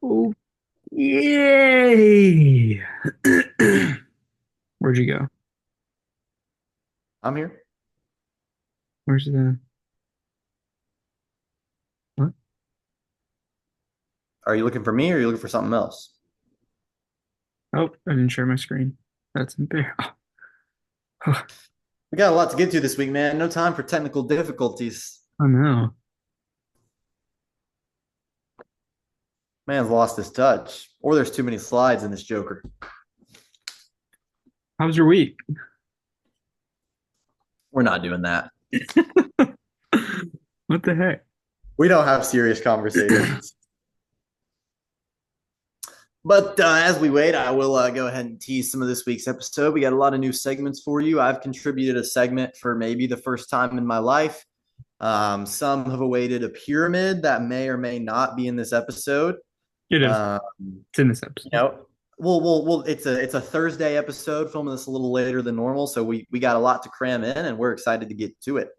Oh, yay! Where'd you go? I'm here. Where's the what? Are you looking for me or are you looking for something else? Oh, I didn't share my screen. That's embarrassing. Oh, We got a lot to get to this week, man. No time for technical difficulties. oh no. Man's lost his touch. Or there's too many slides in this Joker. How was your week? We're not doing that. What the heck? We don't have serious conversations. But as we wait, I will go ahead and tease some of this week's episode. We got a lot of new segments for you. I've contributed a segment for maybe the first time in my life. Some have awaited a pyramid that may or may not be in this episode. It is. Um, It's in this you episode. know, well, it's a Thursday episode, filming this a little later than normal, so we got a lot to cram in, and we're excited to get to it.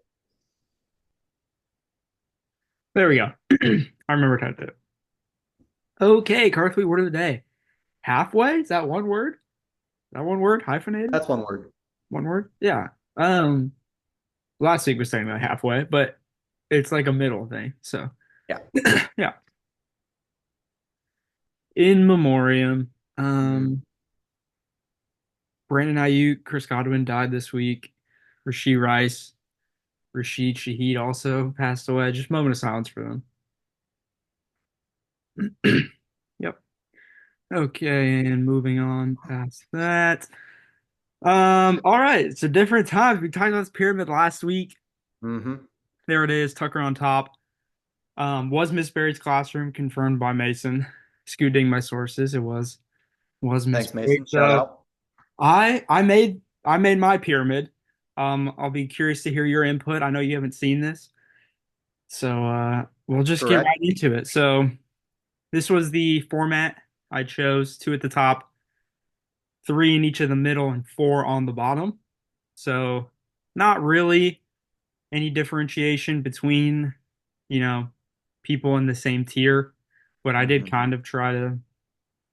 There we go. I remember how to do it. Okay, Carthley, word of the day. Halfway? Is that one word? Is that one word? Hyphenated? That's one word. One word? Yeah. Um, Last week was saying about halfway, but it's like a middle thing. So Yeah. yeah. In memoriam. Mhm. Um, Brandon Ayuk, Chris Godwin died this week. Rashee Rice, Rashid Shaheed also passed away. Just a moment of silence for them. Yep. Okay, and moving on past that. All right. It's a different time. We talked about this pyramid last week. Mm-hmm. There it is, Tucker on top. Was Miss Berry's classroom confirmed by Mason? Scooting my sources. It was Miss Thanks, Berry. Mason. Shout So out. I made my pyramid. I'll be curious to hear your input. I know you haven't seen this, so we'll just get right Correct. into it. So this was the format I chose: two at the top, three in each of the middle, and four on the bottom. So not really any differentiation between, you know, people in the same tier, but I did Mm-hmm. kind of try to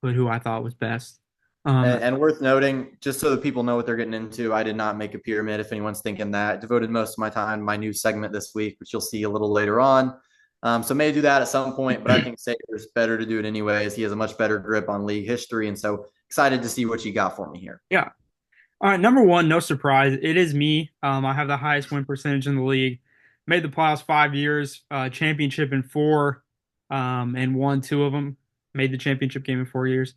put who I thought was best. And, Um, and worth noting, just so that people know what they're getting into, I did not make a pyramid. If anyone's thinking that, devoted most of my time to my new segment this week, which you'll see a little later on. So may do that at some point, but I think Saker's better to do it anyways. He has a much better grip on league history, and so excited to see what you got for me here. yeah. All right, number one, no surprise. It is me. I have the highest win percentage in the league. Made the playoffs 5 years, championship in four, and won two of them. Made the championship game in 4 years.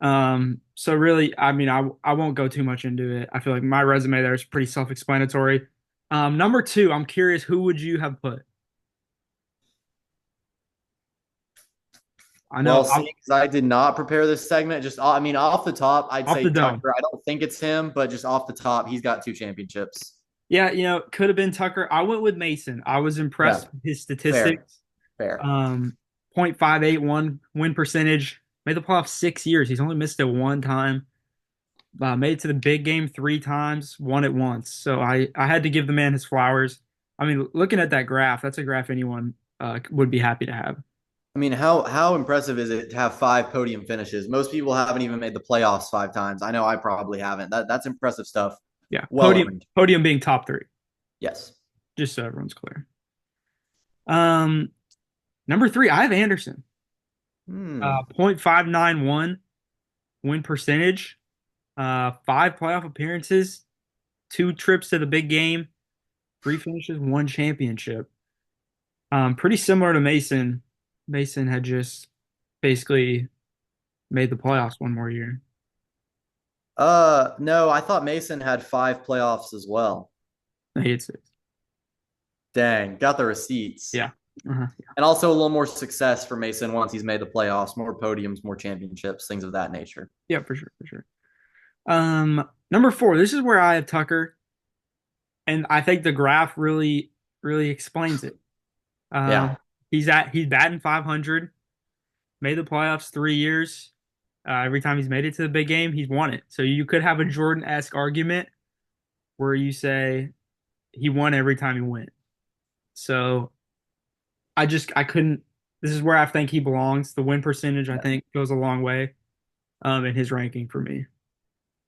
So really, I mean, I won't go too much into it. I feel like my resume there is pretty self-explanatory. Number two, I'm curious, who would you have put? I know Well, seeing as I did not prepare this segment, just I mean, off the top, I'd off say the dome. Tucker. I don't think it's him, but just off the top, he's got two championships. Yeah, could have been Tucker. I went with Mason. I was Yeah, impressed with his fair, statistics. fair. Um, 0.581 win percentage. Made the playoffs 6 years. He's only missed it one time. Made it to the big game three times, won it once. So I had to give the man his flowers. I mean, looking at that graph, that's a graph anyone would be happy to have. I mean, how impressive is it to have five podium finishes? Most people haven't even made the playoffs five times. I know I probably haven't. That's impressive stuff. Yeah, Well podium earned. podium being top three, Yes. just so everyone's clear. Um, Number three, I have Anderson. Hmm. 0.591 win percentage, five playoff appearances, two trips to the big game, three finishes, one championship. Pretty similar to Mason. Mason had just basically made the playoffs one more year. No, I thought Mason had five playoffs as well. I hate six. Dang, got the receipts. Yeah. Uh-huh. And also a little more success for Mason once he's made the playoffs, more podiums, more championships, things of that nature. Yeah, for sure, for sure. Number four, this is where I have Tucker, and I think the graph really explains it. Yeah. Um, he's batting 500, made the playoffs 3 years. Every time he's made it to the big game, he's won it. So you could have a Jordan-esque argument where you say he won every time he went. So I couldn't. This is where I think he belongs. The win percentage, I think, goes a long way in his ranking for me.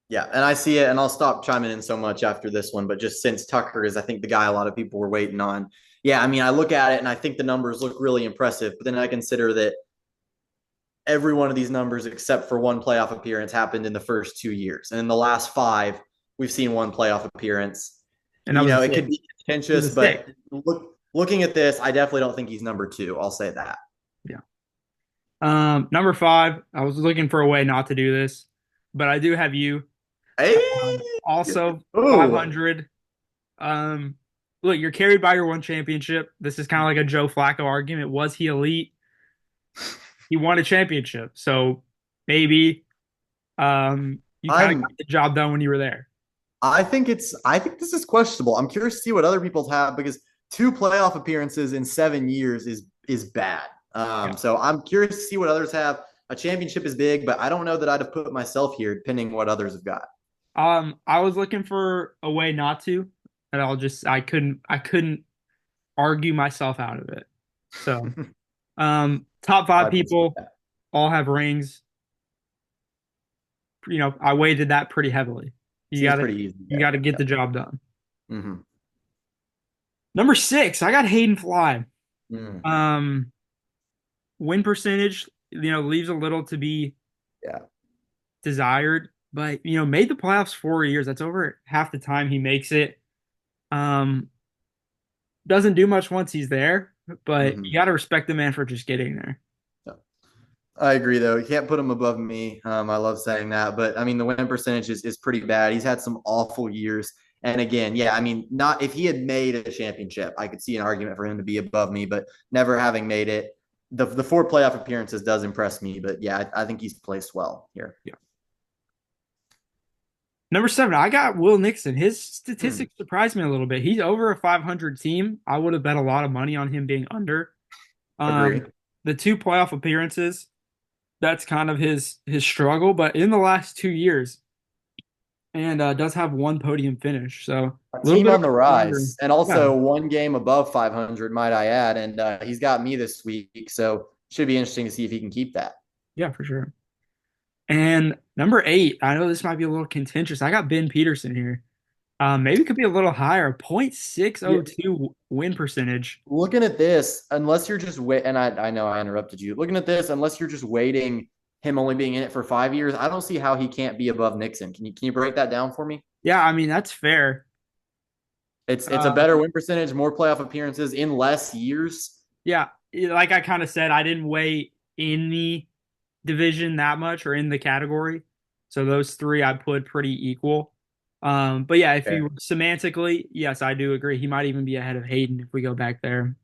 Yeah, and I see it, and I'll stop chiming in so much after this one. But just since Tucker is, I think, the guy a lot of people were waiting on. Yeah, I mean, I look at it and I think the numbers look really impressive. But then I consider that every one of these numbers, except for one playoff appearance, happened in the first 2 years, and in the last five, we've seen one playoff appearance. And that was a It six. could be It was contentious, a six. but looking at this, I definitely don't think he's number two. I'll say that. Yeah. Number five, I was looking for a way not to do this, but I do have you. Hey, Also ooh, 500. Um, Look, you're carried by your one championship. This is kind of like a Joe Flacco argument. Was he elite? He won a championship, so maybe you kind of I'm got the job done when you were there. I think this is questionable. I'm curious to see what other people have because two playoff appearances in 7 years is bad. Yeah. So I'm curious to see what others have. A championship is big, but I don't know that I'd have put myself here, depending what others have got. I was looking for a way not to, and I couldn't argue myself out of it. So, top five I can see people that. all have rings. I weighted that pretty heavily. You Seems gotta pretty easy you there. gotta get Yeah. the job done. Mm-hmm. Number six, I got Hayden Fly. Mm. Um, Win percentage, leaves a little to be Yeah. desired, but made the playoffs 4 years. That's over half the time he makes it. Um, doesn't do much once he's there, but Mm-hmm. you got to respect the man for just getting there. Yeah. I agree, though. You can't put him above me. I love saying that, but I mean, the win percentage is pretty bad. He's had some awful years. And again, yeah, I mean, not if he had made a championship, I could see an argument for him to be above me, but never having made it, the four playoff appearances does impress me. But yeah, I think he's placed well here. Yeah. Number seven, I got Will Nixon. His Hmm. statistics surprised me a little bit. He's over a 500 team. I would have bet a lot of money on him being under. Agree. The two playoff appearances, that's kind of his struggle. But in the last 2 years, and does have one podium finish, so a A little team bit of on the a under. rise, and Yeah, also one game above 500, might I add. And he's got me this week, so should be interesting to see if he can keep that. yeah, for sure. And number eight, I know this might be a little contentious. I got Ben Peterson here. Maybe it could be a little higher. Yeah, 0.602 win percentage. looking at this, unless you're just wait, and I know I interrupted you. Looking at this, unless you're just waiting him only being in it for 5 years, I don't see how he can't be above Nixon. Can you break that down for me? Yeah, I mean that's fair. It's a Uh, better win percentage, more playoff appearances in less years. yeah, like I kind of said, I didn't weigh in the division that much or in the category, so those three I put pretty equal. But yeah, if you Fair. semantically, yes, I do agree. He might even be ahead of Hayden if we go back there.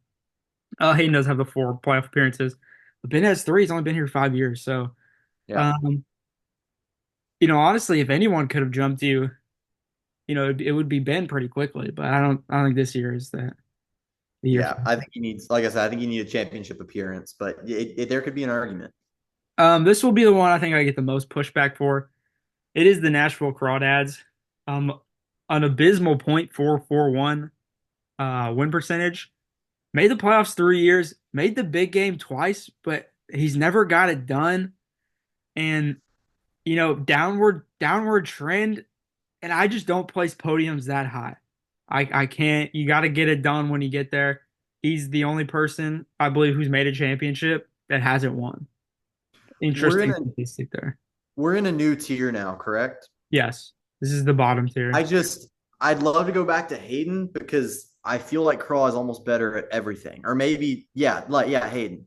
Hayden does have the four playoff appearances, but Ben has three. He's only been here 5 years, so Yeah. um, honestly, if anyone could have jumped you, it would be Ben pretty quickly. But I don't think this year is the year. Yeah, I think he needs, like I said, I think he needs a championship appearance, but there could be an argument. This will be the one I think I get the most pushback for. It is the Nashville Crawdads. Um, an abysmal .441 win percentage. Made the playoffs 3 years. Made the big game twice, but he's never got it done. And downward trend. And I just don't place podiums that high. I can't. You got to get it done when you get there. He's the only person I believe who's made a championship that hasn't won. We're in Interesting a statistic there. we're in a new tier now, correct? Yes, this is the bottom I tier. just I'd love to go back to Hayden because I feel like Craw is almost better at everything. Or maybe, yeah, Hayden.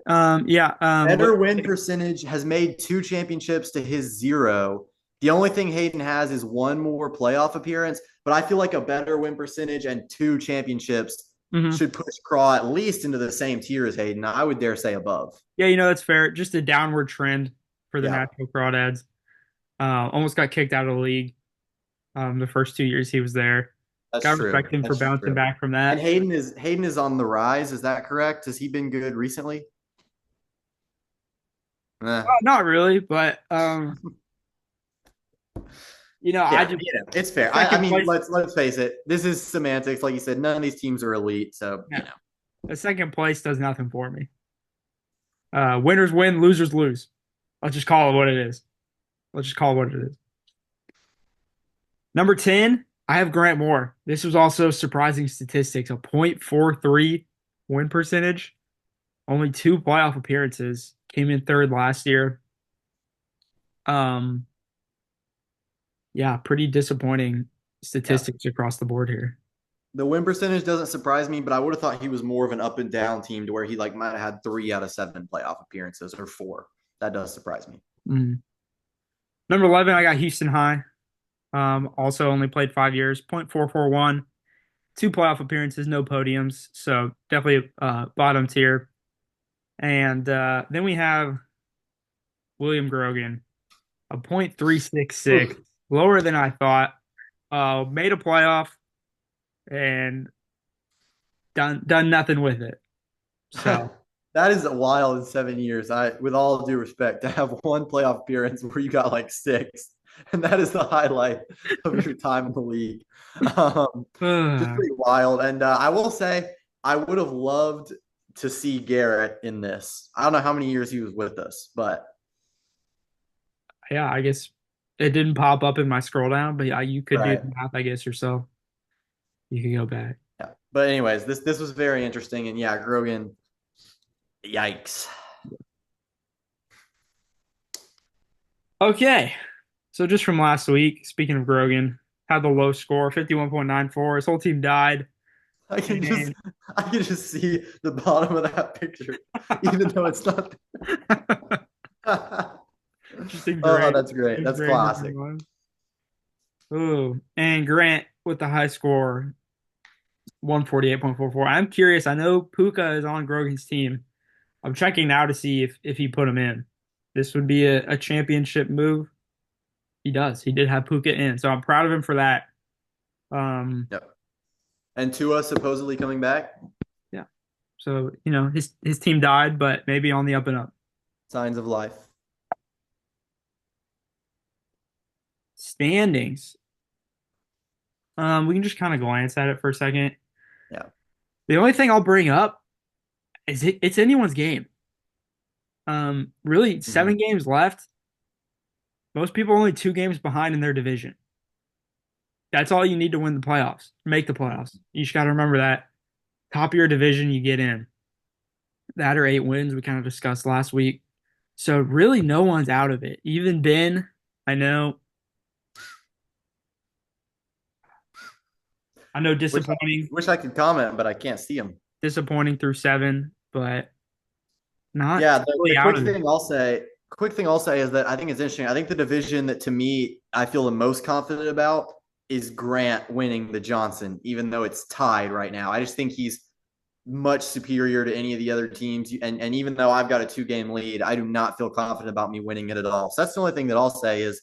Yeah. Better win percentage, has made two championships to his zero. The only thing Hayden has is one more playoff appearance, but I feel like a better win percentage and two championships Mhm. should push Craw at least into the same tier as Hayden. I would dare say above. Yeah, that's fair. Just a downward trend for the Yeah, Nashville Crawdads. Almost got kicked out of the league. The first 2 years he was there. that's Got to true. respect him for That's bouncing true. back from And that. Hayden is on the rise. Is that correct? Has he been good recently? Eh. Not really, but I Yeah, just it's fair. I second mean, place. let's face it. This is semantics, like you said. None of these teams are elite, so Yeah. A second place does nothing for me. Winners win, losers lose. Let's just call it what it is. Let's just call it what it is. Number 10, I have Grant Moore. This was also surprising statistics, a .43 win percentage, only two playoff appearances, came in third last year. Um, yeah, pretty disappointing Yeah. statistics across the board here. The win percentage doesn't surprise me, but I would have thought he was more of an up and down team to where he like might have had 3 out of 7 playoff appearances or 4. That does surprise me. Mm. Number 11, I got Houston High. Also only played 5 years, .441, two playoff appearances, no podiums, so definitely bottom tier. And then we have William Grogan, a .366, lower than I thought. Made a playoff and done nothing with it. So That is wild in 7 years. With all due respect, to have one playoff appearance where you got like 6, and that is the highlight of your time in the league. Um, just yeah, pretty wild. And I will say, I would have loved to see Garrett in this. I don't know how many years he was with us, but I guess it didn't pop up in my scroll down, but yeah, you could do right. the math, I guess yourself. You could go back. Yeah. But anyways, this was very interesting, and yeah, Grogan. Yikes. Okay, so just from last week, speaking of Grogan, had the low score, 51.94. His whole team died. I can just And I can just see the bottom of that picture, even though it's not. just in Oh, Grant. that's great. In That's Grant classic. number 1. Ooh, and Grant with the high score, 148.44. I'm curious. I know Puka is on Grogan's team. I'm checking now to see if he put him in. This would be a championship move. He does. He did have Puka in, so I'm proud of him for that. Yep. And Tua supposedly coming back. Yeah. So his team died, but maybe on the up and up. Signs of life. Standings. We can just kind of glance at it for a second. Yeah. The only thing I'll bring up is it's anyone's game. Really, Mhm. 7 games left. Most people only 2 games behind in their division. That's all you need to win the playoffs, make the playoffs. You just got to remember that. Top of your division, you get in. That or 8 wins, we kind of discussed last week. So really, no one's out of it. Even Ben, I know, Wish I, disappointing, wish I could comment, but I can't see him. disappointing through 7, but not Yeah, really the out of it. quick thing I'll say is that I think it's interesting. I think the division that to me I feel the most confident about is Grant winning the Johnson, even though it's tied right now. I just think he's much superior to any of the other teams. And even though I've got a 2 game lead, I do not feel confident about me winning it at all. So that's the only thing that I'll say is,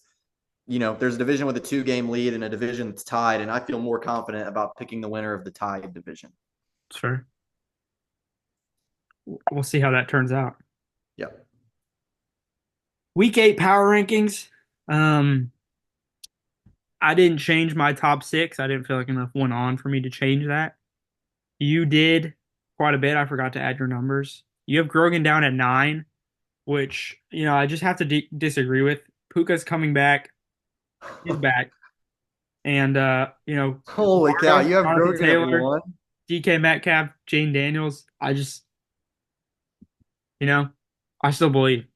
there's a division with a 2 game lead and a division that's tied, and I feel more confident about picking the winner of the tied division. It's fair. We'll see how that turns out. Yep. Week 8 power rankings. Um, I didn't change my top 6. I didn't feel like enough went on for me to change that. You did quite a bit. I forgot to add your numbers. You have Grogan down at 9, which, I just have to disagree with. Puka's coming back. He's back. And, Holy cow, Varda, you have Jonathan Grogan at Taylor, 1. DK Metcalf, Jane Daniels. I just, you know, I still believe.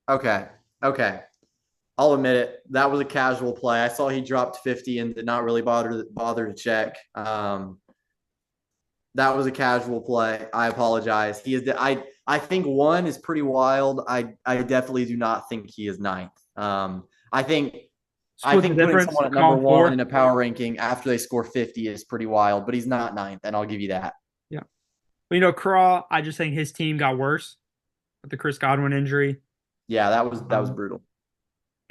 Okay. Okay. I'll admit it. That was a casual play. I saw he dropped 50 and did not really bother to check. That was a casual play. I apologize. He is. I think 1 is pretty wild. I definitely do not think he is ninth. I think I Split the think putting difference, someone at number call 1 4. in a power ranking after they score 50 is pretty wild. But he's not ninth, and I'll give you that. Yeah. But, Craw, I just think his team got worse with the Chris Godwin injury. Yeah, that was Um, brutal.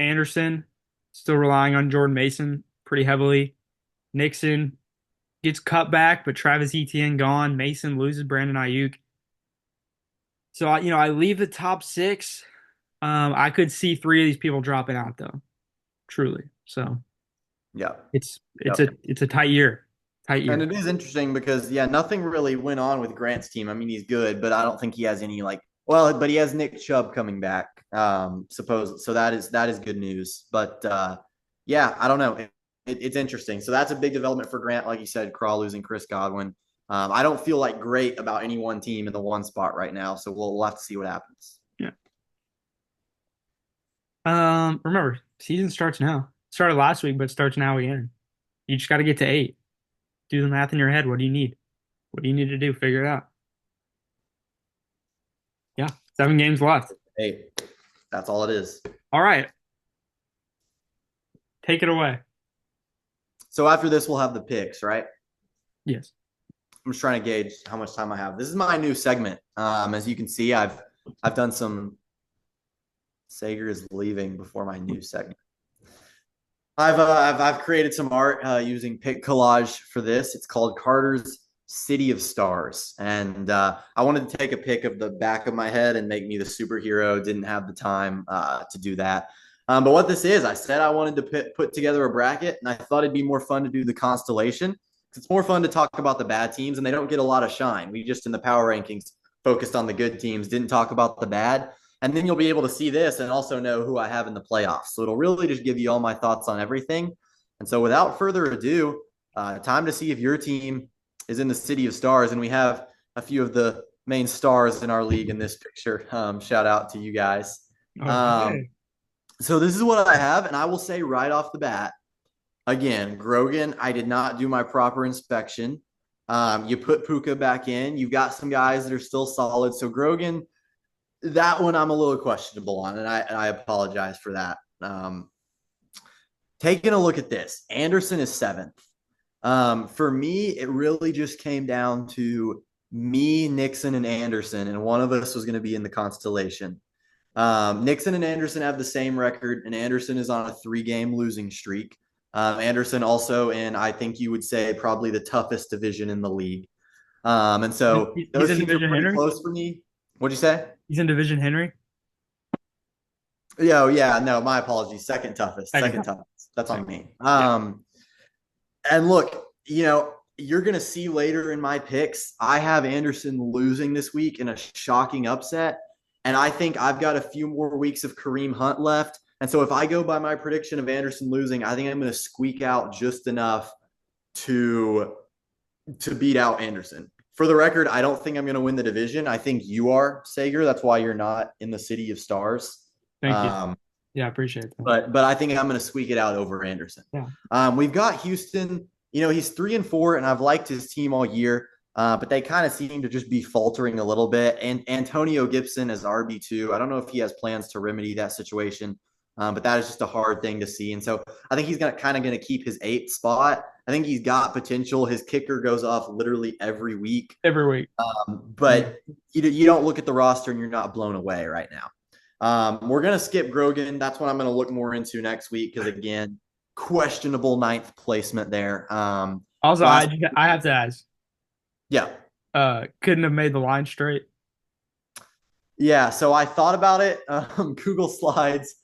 Anderson, still relying on Jordan Mason pretty heavily. Nixon gets cut back, but Travis Etienne gone. Mason loses Brandon Ayuk. So, I leave the top 6. I could see 3 of these people dropping out though, truly. So Yeah. it's Yep. a tight year, Tight And year. it is interesting because nothing really went on with Grant's team. I mean, he's good, but I don't think he has any but he has Nick Chubb coming back. Suppose so that is good news. But I don't know. It's interesting. So that's a big development for Grant, like you said, Crawl losing Chris Godwin. I don't feel like great about any one team in the one spot right now. So we'll have to see what happens. Yeah. Remember, season starts now. Started last week, but starts now again. You just got to get to 8. Do the math in your head. What do you need? What do you need to do? Figure it out. Yeah, 7 games left. Hey, that's all it is. All right, take it away. So after this, we'll have the picks, right? Yes. I'm just trying to gauge how much time I have. This is my new segment. As you can see, I've done some. Sager is leaving before my new segment. I've created some art using Pick Collage for this. It's called Carter's City of Stars, and I wanted to take a pic of the back of my head and make me the superhero. Didn't have the time to do that. But what this is, I said I wanted to put together a bracket, and I thought it'd be more fun to do the constellation. It's more fun to talk about the bad teams, and they don't get a lot of shine. We just in the power rankings focused on the good teams, didn't talk about the bad. And then you'll be able to see this and also know who I have in the playoffs. So it'll really just give you all my thoughts on everything. And so without further ado, time to see if your team is in the City of Stars. And we have a few of the main stars in our league in this picture. Shout out to you guys. Okay. So this is what I have. And I will say right off the bat, again, Grogan, I did not do my proper inspection. You put Puka back in. You've got some guys that are still solid. So Grogan, that one I'm a little questionable on, and I apologize for that. Taking a look at this, Anderson is 7th. For me, it really just came down to me, Nixon, and Anderson, and one of us was going to be in the constellation. Nixon and Anderson have the same record, and Anderson is on a 3-game losing streak. Anderson also in, I think you would say, probably the toughest division in the league. And so those teams are pretty close for me. What'd you say? He's in Division Henry. Yeah, no, my apologies. Second toughest. That's on me. And look, you're going to see later in my picks, I have Anderson losing this week in a shocking upset. And I think I've got a few more weeks of Kareem Hunt left. And so if I go by my prediction of Anderson losing, I think I'm going to squeak out just enough to beat out Anderson. For the record, I don't think I'm going to win the division. I think you are, Sager. That's why you're not in the City of Stars. Thank you. Yeah, I appreciate that. But I think I'm going to squeak it out over Anderson. Yeah. We've got Houston. He's 3-4, and I've liked his team all year. But they kind of seem to just be faltering a little bit. And Antonio Gibson as RB2. I don't know if he has plans to remedy that situation. But that is just a hard thing to see. And so I think he's going to keep his 8th spot. I think he's got potential. His kicker goes off literally every week. But you don't look at the roster and you're not blown away right now. We're going to skip Grogan. That's what I'm going to look more into next week because, again, questionable 9th placement there. Also, I have to ask. Yeah. Couldn't have made the line straight. Yeah, so I thought about it. Google Slides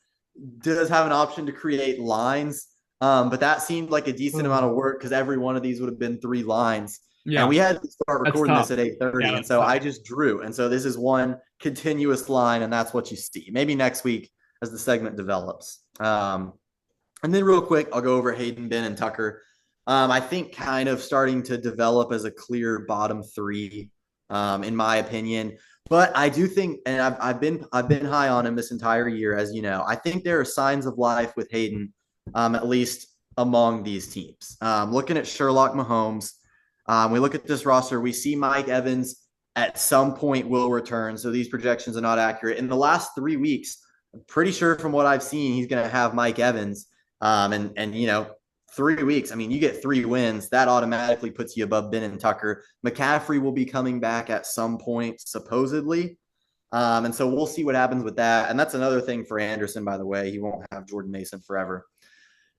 does have an option to create lines. But that seemed like a decent amount of work because every one of these would have been 3 lines. Yeah. And we had to start recording this at 8:30. Yeah, and so tough. I just drew. And so this is one continuous line, and that's what you see. Maybe next week as the segment develops. And then real quick, I'll go over Hayden, Ben, and Tucker. I think kind of starting to develop as a clear bottom 3, in my opinion. But I do think, and I've been high on him this entire year, as you know. I think there are signs of life with Hayden. At least among these teams. Looking at Sherlock Mahomes, we look at this roster, we see Mike Evans at some point will return. So these projections are not accurate. In the last 3 weeks, I'm pretty sure from what I've seen, he's going to have Mike Evans. And 3 weeks, I mean, you get 3 wins, that automatically puts you above Ben and Tucker. McCaffrey will be coming back at some point, supposedly. And so we'll see what happens with that. And that's another thing for Anderson, by the way. He won't have Jordan Mason forever.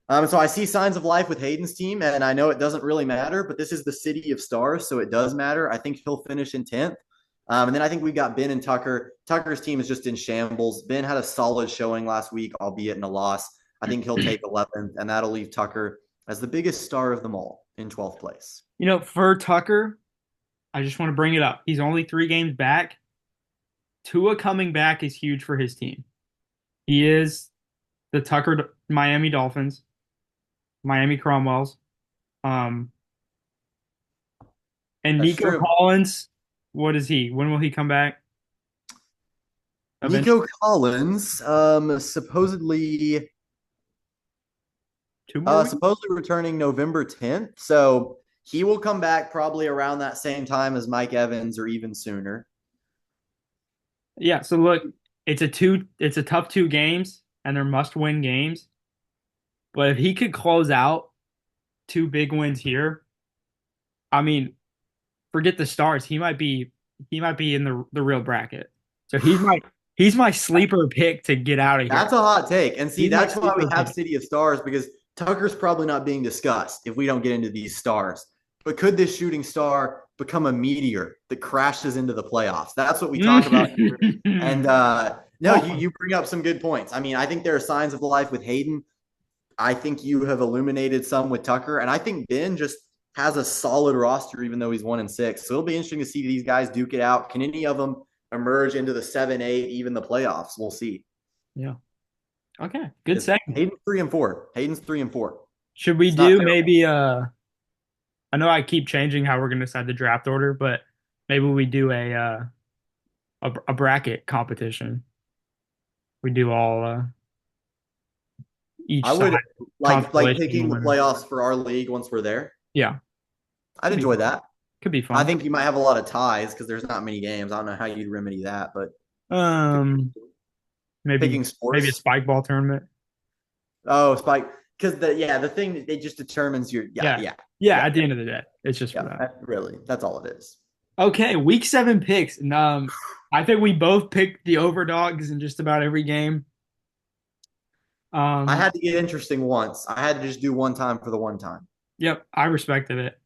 So I see signs of life with Hayden's team, and I know it doesn't really matter, but this is the City of Stars, so it does matter. I think he'll finish in 10th. And then I think we got Ben and Tucker. Tucker's team is just in shambles. Ben had a solid showing last week, albeit in a loss. I think he'll take 11th, and that'll leave Tucker as the biggest star of them all. in 12th place. For Tucker, I just want to bring it up. He's only 3 games back. Tua coming back is huge for his team. He is the Tucker Miami Dolphins, Miami Cromwells. Um, and That's Nico true. Collins, what is he? When will he come back? Eventually, Nico Collins, supposedly 2 more weeks. supposedly returning November 10th. So he will come back probably around that same time as Mike Evans or even sooner. Yeah. So look, it's a tough 2 games, and they're must-win games. But if he could close out 2 big wins here, I mean, forget the stars. He might be in the real bracket. So he's my sleeper pick to get out of here. That's a hot take. And see, He's my that's why we sleeper have pick. City of Stars because Tucker's probably not being discussed if we don't get into these stars. But could this shooting star become a meteor that crashes into the playoffs? That's what we talk about here. And no, Oh, you bring up some good points. I mean, I think there are signs of life with Hayden. I think you have illuminated some with Tucker. And I think Ben just has a solid roster, even though he's 1-6. So it'll be interesting to see these guys duke it out. Can any of them emerge into the 7, 8, even the playoffs? We'll see. yeah. Okay. Good Because segment. Hayden's 3-4. Hayden's 3-4. Should we It's not do terrible. maybe I know I keep changing how we're gonna decide the draft order, but maybe we do a bracket competition. We do all I each side would like constellation picking the winner. playoffs for our league once we're there. Yeah. I'd Could be enjoy that. could be I fun. think you might have a lot of ties because there's not many games. I don't know how you'd remedy that, but could be Um maybe picking maybe a sports. spike ball tournament. Oh, Spike. Because the thing that it just determines your Yeah. yeah, Yeah, yeah, at the end of the day. It's just for yeah. that. Really, that's all it is. Okay, week 7 picks. And I think we both picked the overdogs in just about every game. I Um had to get interesting once. I had to just do one time for the one time. yep, I respected it.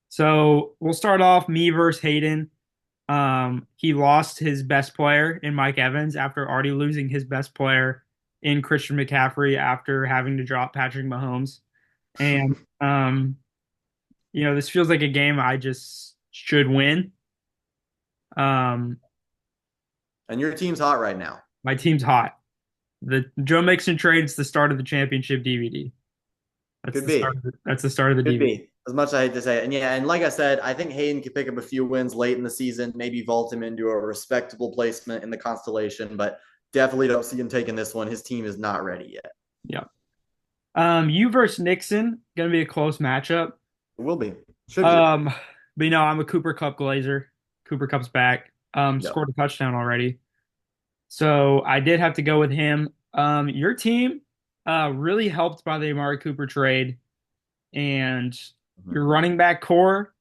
So we'll start off me versus Hayden. He lost his best player in Mike Evans after already losing his best player in Christian McCaffrey after having to drop Patrick Mahomes. And this feels like a game I just should win. Um, And your team's hot right now. my team's hot. The Joe Mixon trade is the start of the championship DVD. That's Could the start. be. That's the start of the Could DVD. be. As much as I hate to say it. And yeah, and like I said, I think Hayden could pick up a few wins late in the season, maybe vault him into a respectable placement in the constellation, but definitely don't see him taking this one. His team is not ready yet. Yeah. You versus Nixon, gonna be a close matchup. It will be. Should be. Um, but I'm a Cooper Cup glazer. Cooper Cup's back. Yep. Scored a touchdown already. So I did have to go with him. Your team, really helped by the Amari Cooper trade, and your running back core,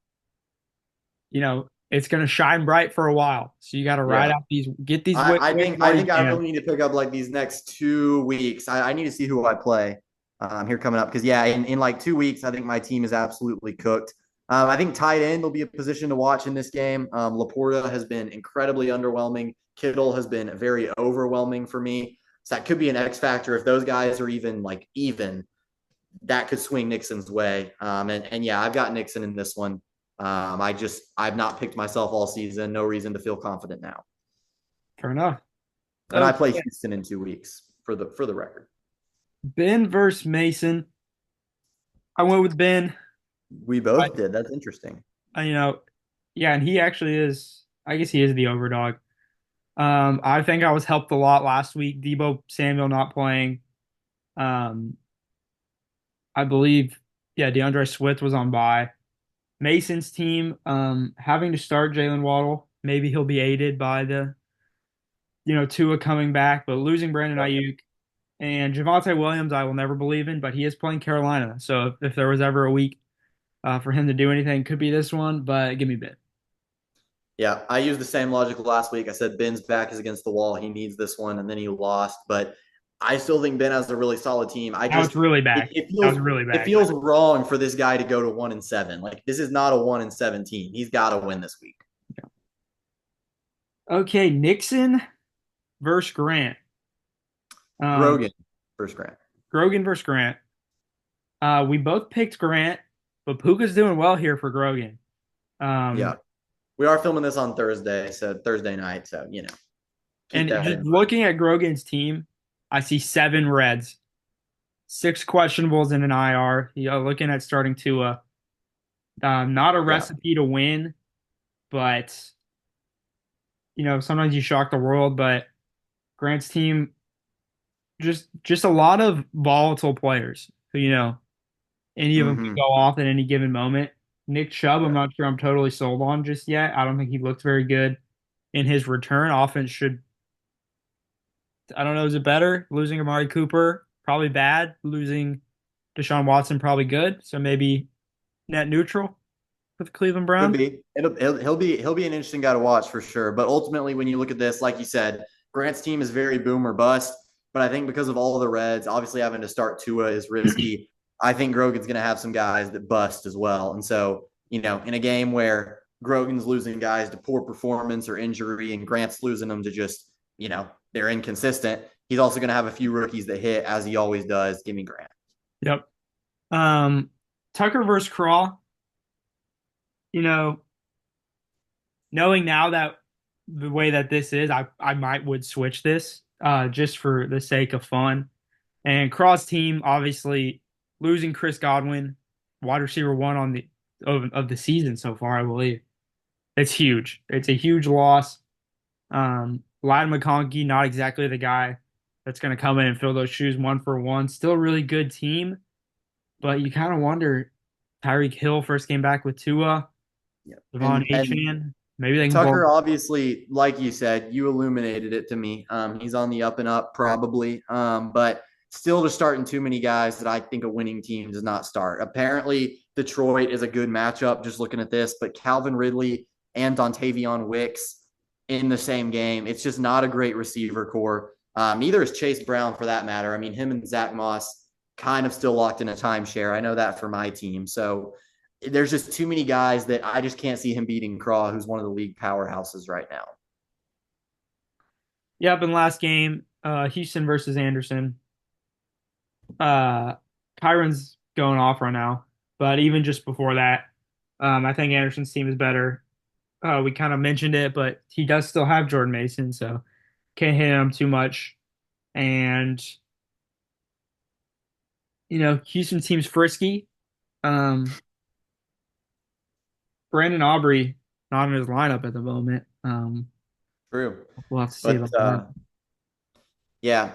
it's gonna shine bright for a while. So you got to ride Yeah. out get these I, wins I think while I you think I can. really need to pick up like these next 2 weeks. I need to see who I play here coming up because yeah, in like 2 weeks, I think my team is absolutely cooked. I think tight end will be a position to watch in this game. Laporta has been incredibly underwhelming. Kittle has been very overwhelming for me. So that could be an X factor if those guys are even. That could swing Nixon's way. And yeah, I've got Nixon in this one. I've not picked myself all season. No reason to feel confident now. Fair enough. And I Okay. play Houston in 2 weeks for the record. Ben versus Mason. I went with Ben. We I, both did. That's interesting. yeah, and he actually is. I guess he is the overdog. I think I was helped a lot last week. Debo Samuel not playing. Um, I believe, yeah, DeAndre Swift was on bye. Mason's team, having to start Jalen Waddle. Maybe he'll be aided by Tua coming back, but losing Brandon Ayuk and Javonte Williams, I will never believe in, but he is playing Carolina. So if there was ever a week for him to do anything, could be this one, but give me Ben. Yeah, I used the same logic last week. I said Ben's back is against the wall. He needs this one, and then he lost. But I still think Ben has a really solid team. I That was just really it, bad. it That feels was really it bad. feels wrong for this guy to go to 1-7. Like this is not a 1-7 team. He's got to win this week. Okay, Nixon versus Grant. Um, Grogan, first grant. Grogan versus Grant. We both picked Grant. but Puka's doing well here for Grogan. Yeah. Um, We are filming this on Thursday, so Thursday night. So, keep and that just in mind. looking at Grogan's team, I see 7 Reds, 6 questionables, and an IR. Looking at starting Tua. Not a Yeah. recipe to win, but sometimes you shock the world. But Grant's team, just a lot of volatile players who, any of them could Hmm. go off at any given moment. Nick Chubb, I'm Yeah. not sure I'm totally sold on just yet. I don't think he looked very good in his return. Offense should, I don't know, is it better? Losing Amari Cooper, probably bad. Losing Deshaun Watson, probably good. So maybe net neutral with the Cleveland Could Browns. be. He'll be an interesting guy to watch for sure. But ultimately, when you look at this, like you said, Grant's team is very boom or bust. But I think because of all of the Reds, obviously having to start Tua is risky. I think Grogan's going to have some guys that bust as well. And so, in a game where Grogan's losing guys to poor performance or injury, and Grant's losing them to just, they're inconsistent. He's also going to have a few rookies that hit as he always does. Give me Grant. Yep. Um, Tucker versus Craw, you know, knowing now that the way that this is, I might would switch this just for the sake of fun. And Craw's team obviously losing Chris Godwin, wide receiver one on the of the season so far, I believe. It's huge. It's a huge loss. Ladd McConkey, not exactly the guy that's going to come in and fill those shoes one for one. Still a really good team, but you kind of wonder Tyreek Hill first came back with Tua, Yeah. Devon And Achane. Maybe they can blow. Tucker, obviously, like you said, you illuminated it to me. He's on the up and up, probably, but still, to starting too many guys that I think a winning team does not start. Apparently, Detroit is a good matchup. Just looking at this, but Calvin Ridley and Dontavion Wicks in the same game, it's just not a great receiver core. Neither is Chase Brown, for that matter. I mean, him and Zach Moss kind of still locked in a timeshare. I know that for my team, so there's just too many guys that I just can't see him beating Craw, who's one of the league powerhouses right now. Yep, in last game, Houston versus Anderson. Uh, Kyron's going off right now, but even just before that, I think Anderson's team is better. We kind of mentioned it, but he does still have Jordan Mason, so can't hit him too much. And Houston team's frisky. Um, Brandon Aubrey not in his lineup at the moment. True. We'll have to see But about that. yeah,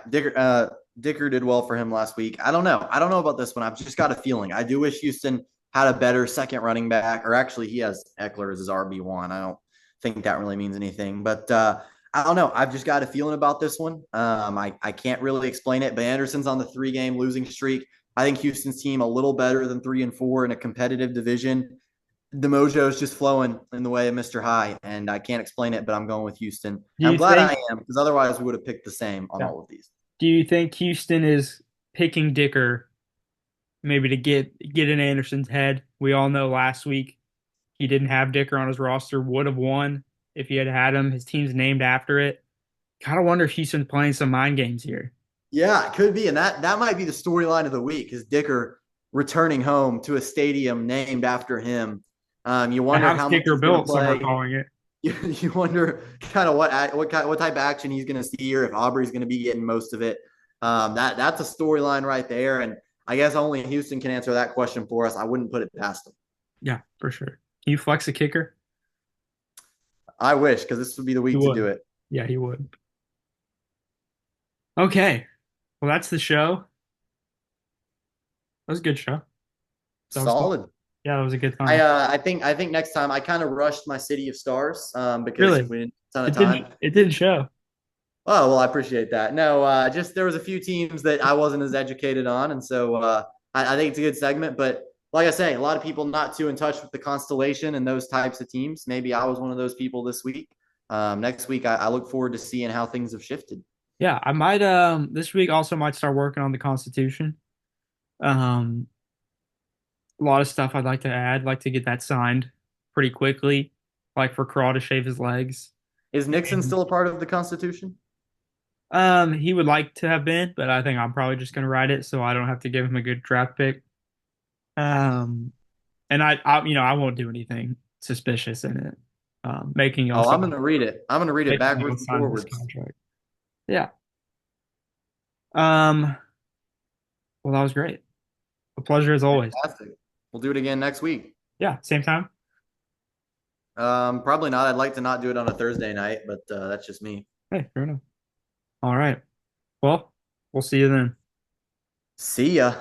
Dicker did well for him last week. I don't know. I don't know about this one. I've just got a feeling. I do wish Houston had a better second running back, or actually, he has Eckler as his RB1. I don't think that really means anything, but I don't know. I've just got a feeling about this one. I can't really explain it, but Anderson's on the 3-game losing streak. I think Houston's team a little better than 3-4 in a competitive division. The mojo is just flowing in the way of Mr. High, and I can't explain it, but I'm going with Houston. And Do I'm you glad think? I am, because otherwise we would have picked the same on Yeah. all of these. Do you think Houston is picking Dicker maybe to get in Anderson's head? We all know last week he didn't have Dicker on his roster, would have won if he had had him. His team's named after it. Kind of wonder if Houston's playing some mind games here. Yeah, it could be, and that might be the storyline of the week, is Dicker returning home to a stadium named after him. You The wonder house how much Dicker he's going to built, some are play. calling it. You wonder kind of what type of action he's going to see here, if Aubrey's going to be getting most of it. That's a storyline right there, and I guess only Houston can answer that question for us. I wouldn't put it past them. Yeah, for sure. Can you flex a kicker? I wish, because this would be the He week to do would. it. Yeah, he would. Okay. Well, that's the show. That was a good show. That was fun. Solid. Yeah, that was a good I time. uh, I think I think next time I kind of rushed my City of Stars because Really, we didn't have a ton of it didn't. time. It didn't show. Oh, well, I appreciate that. No, just there was a few teams that I wasn't as educated on, and so I think it's a good segment. But like I say, a lot of people not too in touch with the constellation and those types of teams. Maybe I was one of those people this week. Next week, I look forward to seeing how things have shifted. Yeah, I might. This week also might start working on the Constitution. Um, a lot of stuff I'd like to add. Like to get that signed pretty quickly. Like for Craw to shave his legs. Is Nixon And, still a part of the Constitution? he would like to have been, but I think I'm probably just gonna write it so I don't have to give him a good draft pick. Um, And I won't do anything suspicious in it. Making y'all Oh, I'm sign, gonna read it. I'm gonna read it making y'all backwards and sign this forwards. contract. Yeah. Um. Well, that was great. A pleasure as always. Fantastic. We'll do it again next week. Yeah. Same time. Probably not. I'd like to not do it on a Thursday night, but that's just me. Hey, fair enough. All right. Well, we'll see you then. See ya.